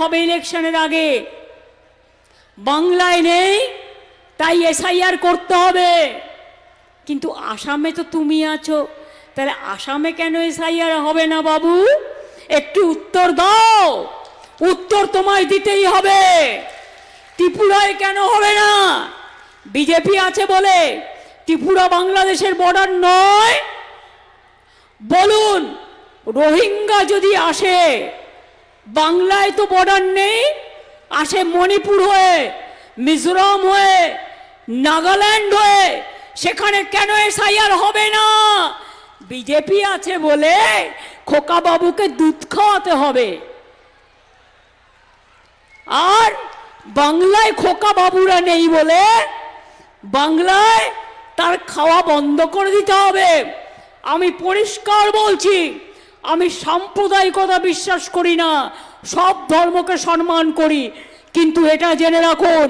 হবে ইলেকশনের আগে, বাংলায় নেই তাই এসআইআর করতে হবে। কিন্তু আসামে তো তুমি আছো, তাহলে আসামে কেন এসআইআর হবে না বাবু? একটু উত্তর দাও, উত্তর তোমায় দিতেই হবে। ত্রিপুরায় কেন হবে না? বিজেপি আছে বলে ত্রিপুরা বাংলাদেশের বর্ডার নয়? বলুন, রোহিঙ্গা যদি আসে, বাংলায় তো বর্ডার নেই, আসে মণিপুর হয়ে, মিজোরাম হয়ে, নাগাল্যান্ড হয়ে, সেখানে কেন এসআইআর হবে না? বিজেপি আছে বলে খোকা বাবুকে দুধ খাওয়াতে হবে। আর বাংলায় খোকা বাবুরা নেই বলে বাংলায় তার খাওয়া বন্ধ করে দিতে হবে। আমি পরিষ্কার বলছি, আমি সাম্প্রদায়িকতা বিশ্বাস করি না, সব ধর্মকে সম্মান করি, কিন্তু এটা জেনে রাখুন,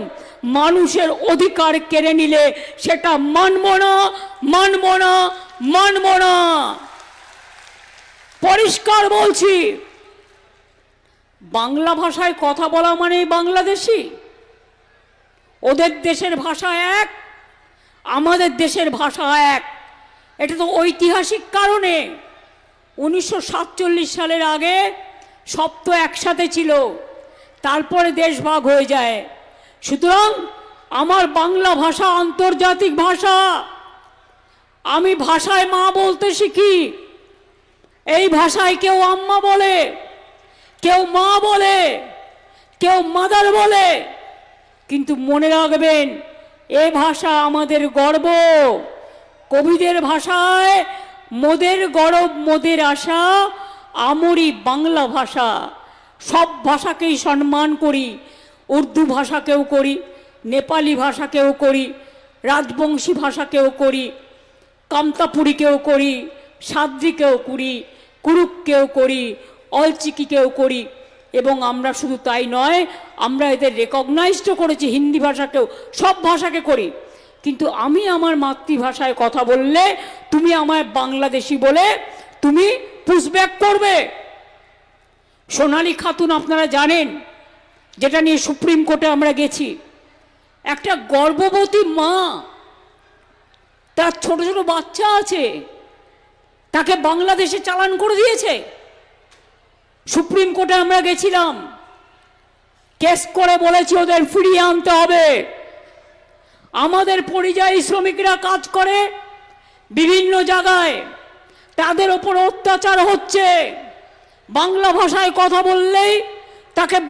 মানুষের অধিকার কেড়ে নিলে সেটা মানব না, মানব না, মানব না। পরিষ্কার বলছি, বাংলা ভাষায় কথা বলা মানেই বাংলাদেশি। ওদের দেশের ভাষা এক, আমাদের দেশের ভাষা এক। এটা তো ঐতিহাসিক কারণে। 1947 সালের আগে সব তো একসাথে ছিল, তারপরে দেশ ভাগ হয়ে যায়। সুতরাং আমার বাংলা ভাষা আন্তর্জাতিক ভাষা। আমি ভাষায় মা বলতে শিখি। এই ভাষায় কেউ আম্মা বলে, কেউ মা বলে, কেউ মাদার বলে, কিন্তু মনে রাখবেন, এ ভাষা আমাদের গর্ব। কবিদের ভাষায় মোদের গরব মোদের আশা, আমরি বাংলা ভাষা। সব ভাষাকেই সম্মান করি, উর্দু ভাষাকেও করি, নেপালি ভাষাকেও করি, রাজবংশী ভাষাকেও করি, কামতাপুরীকেও করি, সাদ্রিকেও করি, কুরুককেও করি, অলচিকিকেও করি। এবং আমরা শুধু তাই নয়, আমরা এদের রেকগনাইজড করেছি, হিন্দি ভাষাকেও, সব ভাষাকে করি। কিন্তু আমি আমার মাতৃভাষায় কথা বললে তুমি আমায় বাংলাদেশি বলে তুমি পুশব্যাক করবে। সোনালী খাতুন আপনারা জানেন, যেটা নিয়ে সুপ্রিম কোর্টে আমরা গেছি, একটা গর্ভবতী মা, তার ছোট ছোট বাচ্চা আছে, তাকে বাংলাদেশে চালান করে দিয়েছে। সুপ্রিম কোর্টে আমরা গেছিলাম, কেস করে বলেছি ওদের ফিরিয়ে আনতে হবে। আমাদের পরিযায়ী শ্রমিকরা কাজ করে বিভিন্ন জায়গায়, তাদের ওপর অত্যাচার হচ্ছে। বাংলা ভাষায় কথা বললেই তাকে